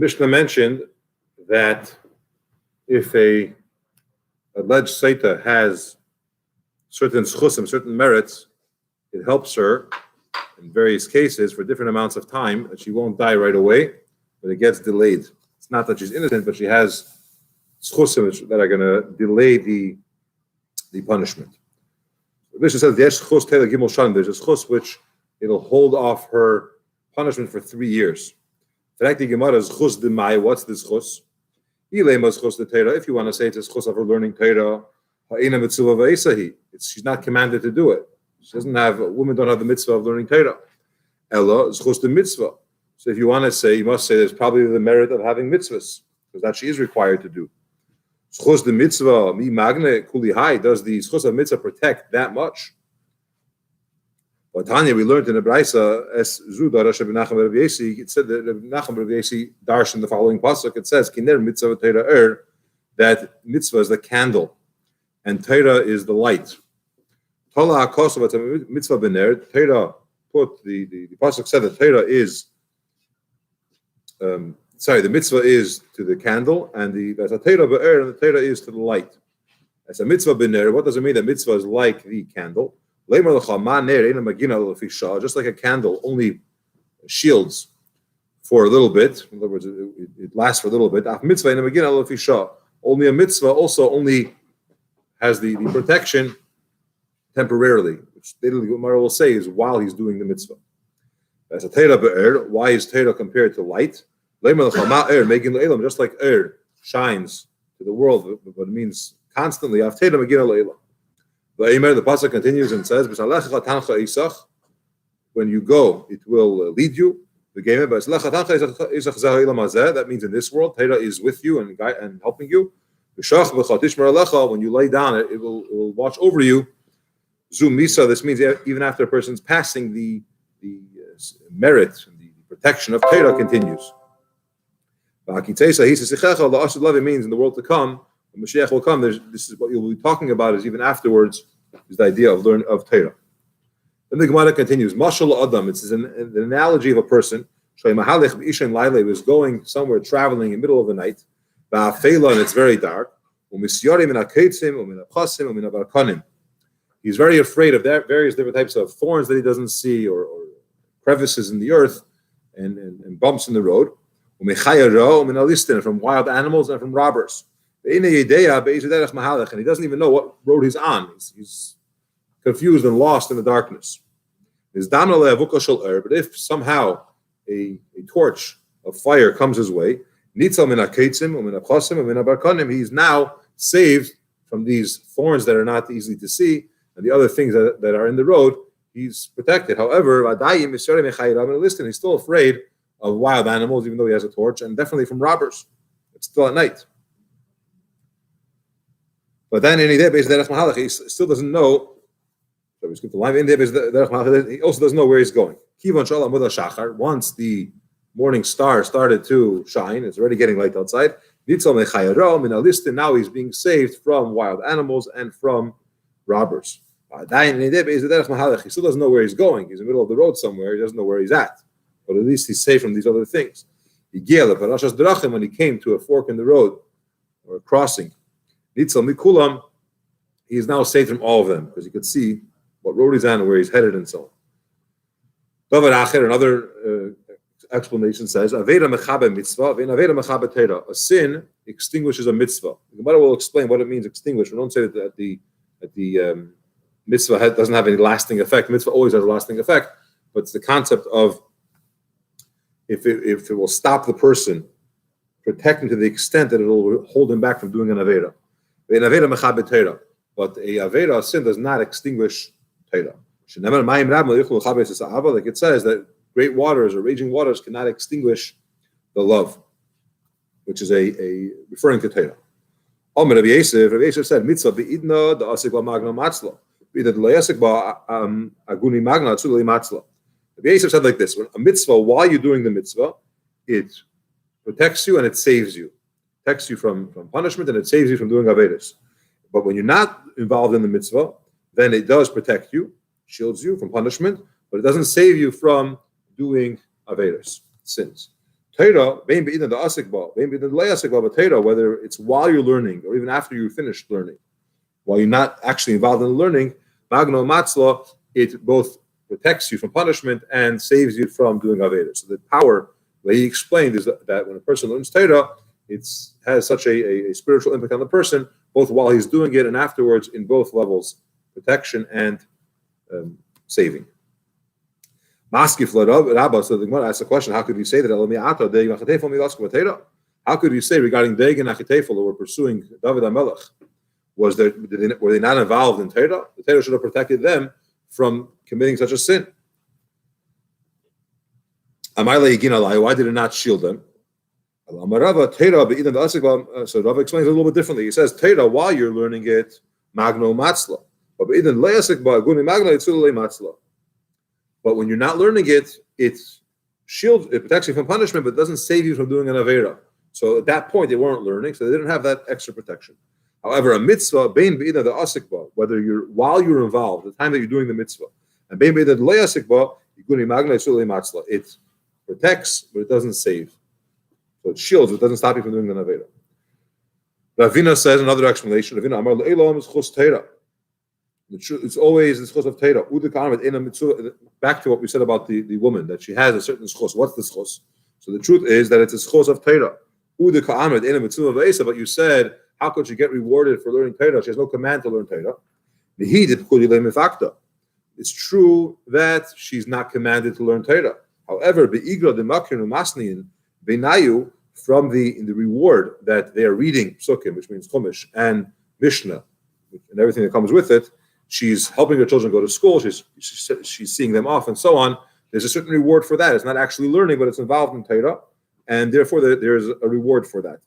Mishnah mentioned that if a alleged Sotah has certain schusim, certain merits, it helps her in various cases for different amounts of time, that she won't die right away, but it gets delayed. It's not that she's innocent, but she has schusim that are going to delay the punishment. The Mishnah says, there's a schus which it'll hold off her punishment for 3 years. What's this chus? If you want to say it's a chus of her learning Torah, she's not commanded to do it. She doesn't have, women don't have the mitzvah of learning Torah. Ella is chus the mitzvah. So if you want to say, you must say there's probably the merit of having mitzvahs, because that she is required to do. Chus the mitzvah, mi magne kuli hai, does the chus of mitzvah protect that much? But Tanya, we learned in the Braisa, as Zuda Rosh Nachum Rabbi Yesi, it said that Rabbi Nachum Rabbi Yesi darshan in the following pasuk. It says, "Kiner mitzvah Torah that mitzvah is the candle, and Torah is the light." Tola hakosov mitzvah bener. Torah put the pasuk said that Torah is the mitzvah is to the candle, and the Torah be'er, and the Torah is to the light. As a mitzvah bener, what does it mean that mitzvah is like the candle? Just like a candle only shields for a little bit. In other words, it lasts for a little bit. Only a mitzvah also only has the protection temporarily, which the Gemara will say is while he's doing the mitzvah. As a Torah be'er, why is Torah compared to light? Just like shines to the world, but it means constantly. The pasuk continues and says, when you go, it will lead you. That means in this world, Torah is with you and helping you. When you lay down, it will watch over you. This means even after a person's passing, the merit and the protection of Torah continues. It means in the world to come, when Mashiach will come, this is what you'll be talking about is even afterwards, is the idea of Torah. Then the Gemara continues, Mashal Adam, it's an analogy of a person, is going somewhere, traveling in the middle of the night, and it's very dark. He's very afraid of various different types of thorns that he doesn't see, or crevices in the earth, and bumps in the road, from wild animals and from robbers. And he doesn't even know what road he's on. He's confused and lost in the darkness. But if somehow a torch of fire comes his way, he's now saved from these thorns that are not easy to see, and the other things that are in the road, he's protected. However, he's still afraid of wild animals, even though he has a torch, and definitely from robbers. It's still at night. But then he still doesn't know. So we skip the line. He also doesn't know where he's going. Once the morning star started to shine, it's already getting light outside. Now he's being saved from wild animals and from robbers. He still doesn't know where he's going. He's in the middle of the road somewhere. He doesn't know where he's at. But at least he's saved from these other things. When he came to a fork in the road or a crossing, he is now saved from all of them because he could see what road he's on and where he's headed and so on. Another explanation says, a sin extinguishes a mitzvah. The Gemara will explain what it means extinguish. We don't say that the mitzvah doesn't have any lasting effect. Mitzvah always has a lasting effect, but it's the concept of if it will stop the person, protect him to the extent that it will hold him back from doing an avera. But a avera sin does not extinguish Torah. Like it says that great waters or raging waters cannot extinguish the love, which is a referring to Torah. Rabbi Yosef said, "Mitzvah beidna da asik ba magna matzla, beidna da asik ba aguni magna tzuli matzla." Rabbi Yosef said like this: when a mitzvah, while you're doing the mitzvah, it protects you and it saves you. Protects you from punishment and it saves you from doing averos. But when you're not involved in the mitzvah, then it does protect you, shields you from punishment, but it doesn't save you from doing averos, sins. Torah, maybe either the asikba, maybe the le'asikba, but Torah, whether it's while you're learning or even after you finished learning, while you're not actually involved in the learning, magno matzla, it both protects you from punishment and saves you from doing aveda. So the power that he explained is that when a person learns Torah, it has such a spiritual impact on the person, both while he's doing it and afterwards, in both levels, protection and saving. Maskif Rabba, so the Gemara asks a question: how could you say that? How could you say regarding Deg and Achitefel who were pursuing David HaMelech? Were they not involved in Torah? The Torah should have protected them from committing such a sin. Why did it not shield them? So Rava explains it a little bit differently. He says Torah, while you're learning it, magno matzla, but when you're not learning it, it protects you from punishment, but it doesn't save you from doing an avera. So at that point, they weren't learning, so they didn't have that extra protection. However, a mitzvah, whether while you're involved, the time that you're doing the mitzvah, and it protects, but it doesn't save. So it shields, but it doesn't stop you from doing the avera. Ravina says another explanation. Ravina Amar le'elam is chus Torah. It's always the schos of Torah. Back to what we said about the woman, that she has a certain schos. What's the schos? So the truth is that it's a schos of Torah. But you said, how could she get rewarded for learning Torah? She has no command to learn Torah. It's true that she's not commanded to learn Torah. However, from the reward that they are reading Psukim, which means Chumash, and Mishnah, and everything that comes with it, she's helping her children go to school, she's seeing them off, and so on. There's a certain reward for that. It's not actually learning, but it's involved in Torah, and therefore there's a reward for that.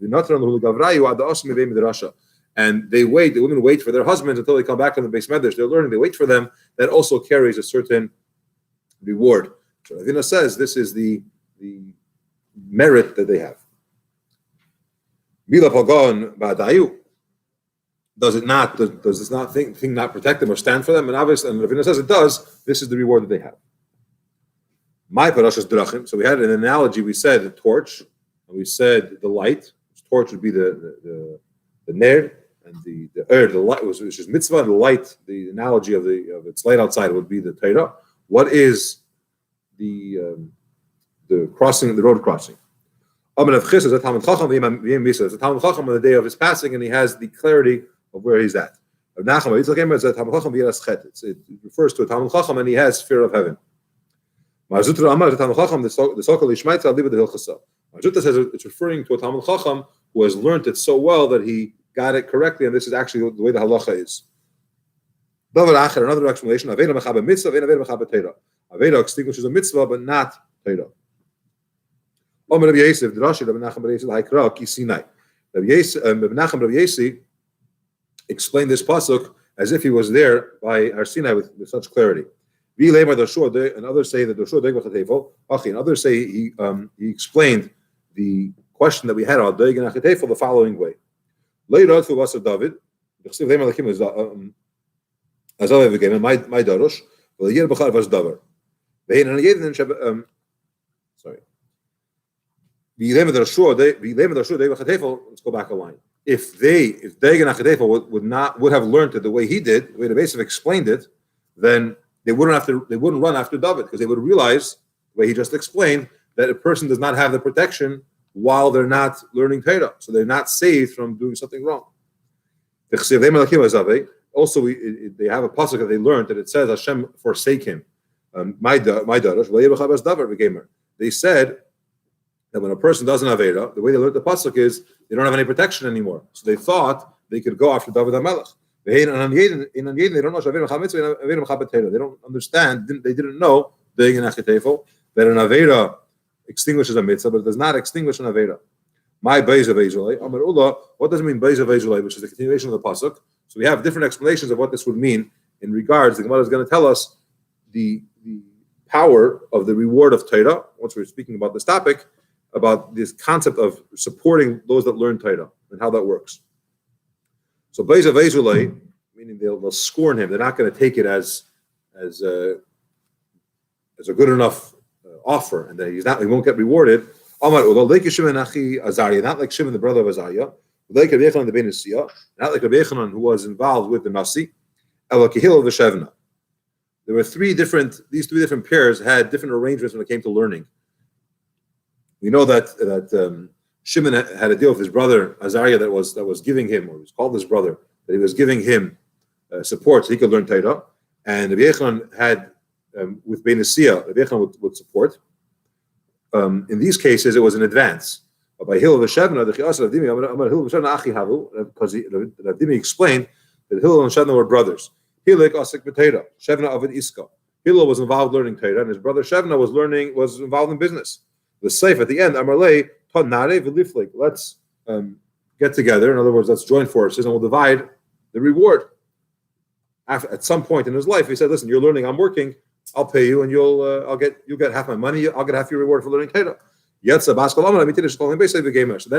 And the women wait for their husbands until they come back from the Beis Medrash. They're learning, they wait for them. That also carries a certain reward. So Ravina says this is the merit that they have. Mila Pagon Ba'adayu. Does this thing not protect them or stand for them? And obviously, and Ravina says it does. This is the reward that they have. My parashas drachim. So we had an analogy. We said the torch, and we said the light. The torch would be the ner, and the light which is mitzvah, and the light. The analogy of its light outside would be the Torah. What is the crossing, the road crossing? It's a Talmud Chacham on the day of his passing, and he has the clarity of where he's at. It refers to a Talmud Chacham, and he has fear of heaven. Marzuta says it's referring to a Talmud Chacham who has learned it so well that he got it correctly, and this is actually the way the halacha is. Another explanation: Aveda extinguishes a mitzvah, but not Torah. Rabbi Menachem explained this pasuk as if he was there by Har Sinai with such clarity. And others say that and others say he explained the question that we had on Doeg and Achitefel the following way. David, sorry. Let's go back a line. If Doeg and Achitefel would have learned it the way he did, the way the Beis explained it, then they wouldn't run after David, because they would realize, the way he just explained, that a person does not have the protection while they're not learning Torah, so they're not saved from doing something wrong. Also, they have a pasuk that they learned that it says Hashem forsake him. They said that when a person does an Avera, the way they learned the pasuk is they don't have any protection anymore. So they thought they could go after David HaMelech. They don't understand, they didn't know that an Avera extinguishes a mitzvah, but it does not extinguish an Avera. What does it mean, which is the continuation of the pasuk? So we have different explanations of what this would mean in regards. The Gemara is going to tell us the power of the reward of Torah, once we're speaking about this topic, about this concept of supporting those that learn Torah and how that works. So Beis Avezulai, meaning they'll scorn him. They're not going to take it as a good enough offer, and that he won't get rewarded. Amar Ulo, like Shimon Achi Azariah, not like Shimon the brother of Azariah, like Rabbi Yechanan the Ben Nasiya, not like Rabbi Yechanan who was involved with the Nasi, El Kihil of the Shevna. There were these three different pairs had different arrangements when it came to learning. We know that Shimon had a deal with his brother Azariah that was giving him, or he was called his brother, that he was giving him support so he could learn Torah. And Rabbi Yechanan had with Ben Nasiya, Rabbi Yechanan would support. In these cases, it was in advance. But by Hillel v'Shevna, the Chiyas of Hillel v'Shevna Achi Havu, because Rabbi explained that Hillel and Shevna were brothers. Hillel Asik b'Torah, Shevna Avad Iska. Hillel was involved learning Torah, and his brother Shevna was involved in business. The Seif at the end, Amarlei Ton Nare v'Liflik. Let's get together. In other words, let's join forces, and we'll divide the reward. At some point in his life, he said, "Listen, you're learning, I'm working. I'll pay you, and you'll get half my money. I'll get half your reward for learning Torah." So then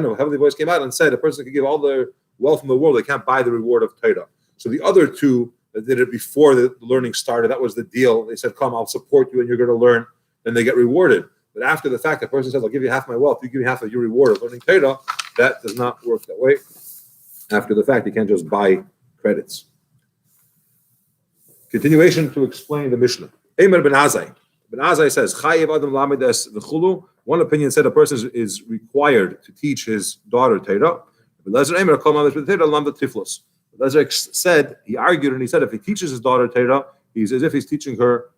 a heavenly voice came out and said, "A person can give all the wealth in the world, they can't buy the reward of Torah." So the other two that did it before the learning started, that was the deal. They said, "Come, I'll support you, and you're going to learn." Then they get rewarded. But after the fact, the person says, "I'll give you half my wealth. You give me half of your reward of learning Torah." That does not work that way. After the fact, you can't just buy credits. Continuation to explain the Mishnah. Eimer ben Azai. Ben Azai says, Chayiv Adam Lamides v'chulu. One opinion said a person is required to teach his daughter Torah. Lezer Eimer Kol Mamides v'Torah Lamda Tiflos. Lezer said, he argued and he said, if he teaches his daughter Torah, he's as if he's teaching her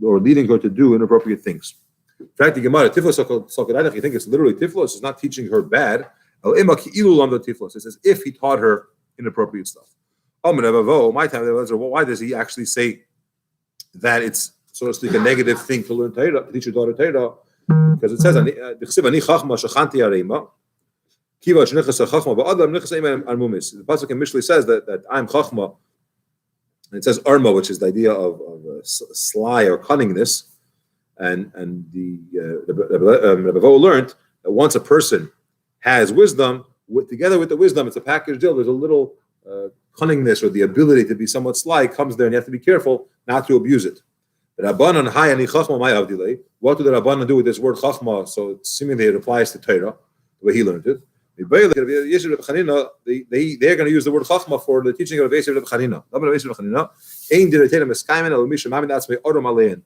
or leading her to do inappropriate things. In fact, the Gemara Tiflos Sokadanach, you think it's literally Tiflos. It's not teaching her bad. It says if he taught her inappropriate stuff. My time, why does he actually say that it's, so to speak, a negative thing to learn Torah, to teach your daughter Torah? Because it says, the pasuk in Mishlei says that I'm chachma, and it says arma, which is the idea of sly or cunningness, and the Rabbi learned that once a person has wisdom, together with the wisdom, it's a package deal. There's a little cunningness or the ability to be somewhat sly comes there, and you have to be careful not to abuse it. What do the Rabbanan do with this word chachma? So seemingly it applies to Torah, the way he learned it. They're going to use the word chachma for the teaching of Rabbi Yosef Chanina.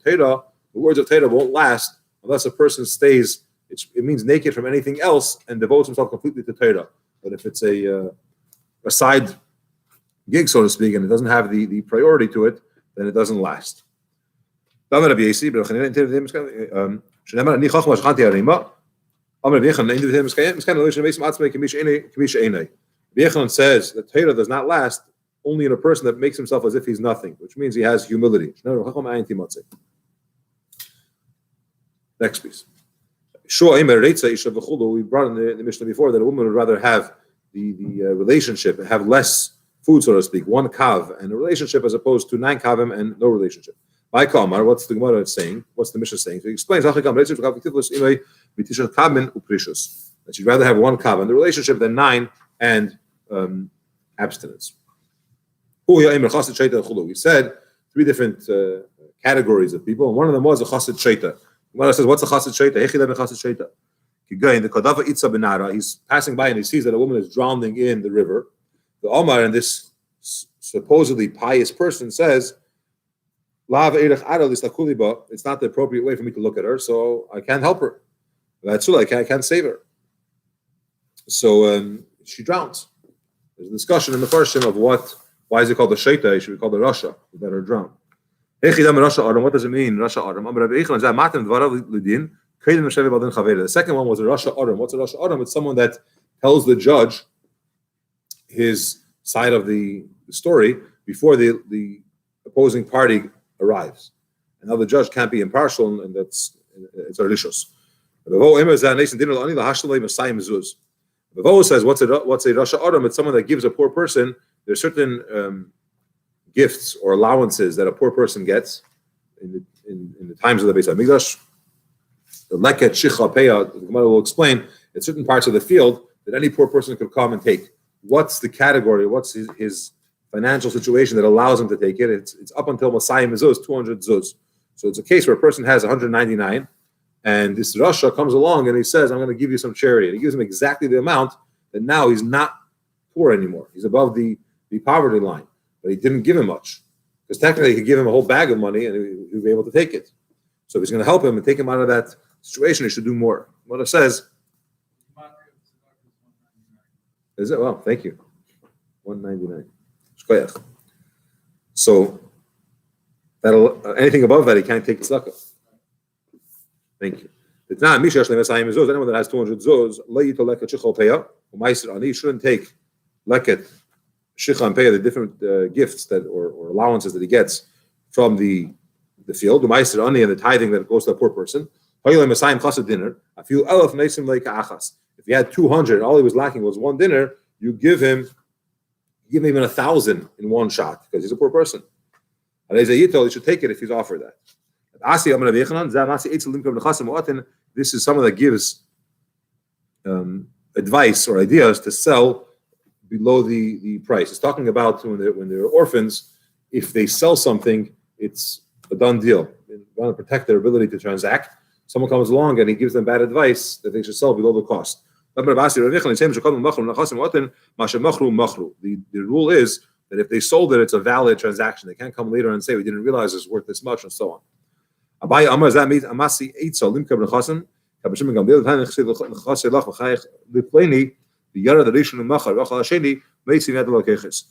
Torah, the words of Torah won't last unless a person stays. It means naked from anything else and devotes himself completely to Torah. But if it's a side gig, so to speak, and it doesn't have the priority to it, then it doesn't last. Rabbi says that Torah does not last only in a person that makes himself as if he's nothing, which means he has humility. Next piece. We brought in the Mishnah before that a woman would rather have the relationship, have less food, so to speak, one kav, and a relationship as opposed to 9 kavim and no relationship. By Kalmar, what's the Gemara saying? What's the Mishnah saying? So he explains that she'd rather have 1 kav in the relationship than 9 and abstinence. We said 3 different categories of people, and one of them was a chassid sheita. Gemara says, what's a chassid sheita? He's passing by and he sees that a woman is drowning in the river. The Omar and this supposedly pious person says, it's not the appropriate way for me to look at her, so I can't help her. That's I can't save her. So she drowns. There's a discussion in the first of why is it called the Sheita? It should be called the Rasha, let her drown. What does it mean, Rasha Adam? The second one was a Rasha Adam. What's a Rasha Adam? It's someone that tells the judge his side of the story before the opposing party arrives. And now the judge can't be impartial, and it's delicious. Bavo says, what's a Rasha Adam? It's someone that gives a poor person. There's certain gifts or allowances that a poor person gets in the times of the Beis HaMikdash. The leket shicha peya, the Gemara will explain, in certain parts of the field that any poor person could come and take. What's the category? What's his financial situation that allows him to take it? It's up until Masayim Zuz, 200 Zuz. So it's a case where a person has 199, And this Rasha comes along and he says, I'm going to give you some charity. And he gives him exactly the amount that now he's not poor anymore. He's above the poverty line. But he didn't give him much. Because technically he could give him a whole bag of money and he would be able to take it. So if he's going to help him and take him out of that situation, he should do more. What it says, is it? Well, thank you. 199. So that'll anything above that he can't take tzedakah. Thank you. Anyone that has 200 zuz, he shouldn't take leket, shicha and peah, the different gifts that or allowances that he gets from the field, the and the tithing that goes to a poor person. If he had 200 and all he was lacking was one dinner, you give him even 1,000 in one shot because he's a poor person. He should take it if he's offered that. This is someone that gives advice or ideas to sell below the price. It's talking about when they're orphans, if they sell something, it's a done deal. They want to protect their ability to transact. Someone comes along and he gives them bad advice that they should sell below the cost. The rule is that if they sold it, it's a valid transaction. They can't come later and say, we didn't realize it's worth this much, and so on. Abai Amar, that means Amasi Eitzel, Limka B'Chasim, Kabashim Gambil, the time Chasei Lach, V'chayich, Lipleni, the Yara, the Rishon, and Machar, V'chal Hasheni, Meitzi Yad L'Keches.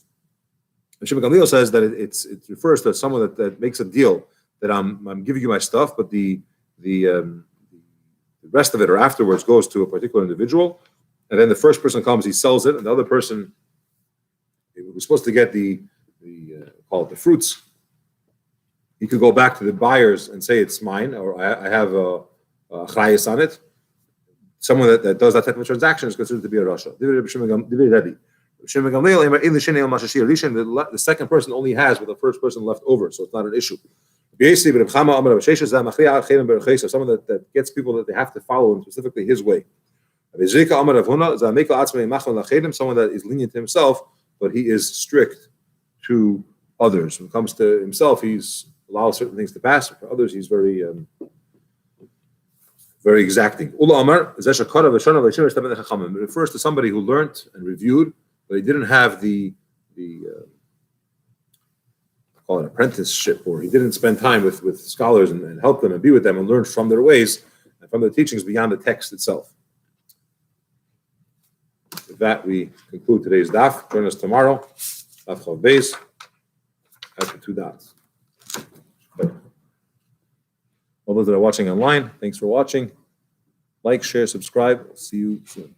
Kabashim Gambil says that it refers to someone that makes a deal that I'm giving you my stuff, but the rest of it or afterwards goes to a particular individual, and then the first person comes, he sells it, and the other person was supposed to get the fruits. He could go back to the buyers and say it's mine, or I have a chayes on it. Someone that does that type of transaction is considered to be a rasha. The second person only has what the first person left over, so it's not an issue. Someone that gets people that they have to follow him, specifically his way. Someone that is lenient to himself, but he is strict to others. When it comes to himself, he's allows certain things to pass. For others, he's very exacting. It refers to somebody who learned and reviewed, but he didn't have the call it apprenticeship, or he didn't spend time with scholars and help them and be with them and learn from their ways and from their teachings beyond the text itself. With that, we conclude today's daf. Join us tomorrow. Daf Chav Beis after 2 dots. All those that are watching online, thanks for watching. Like, share, subscribe. See you soon.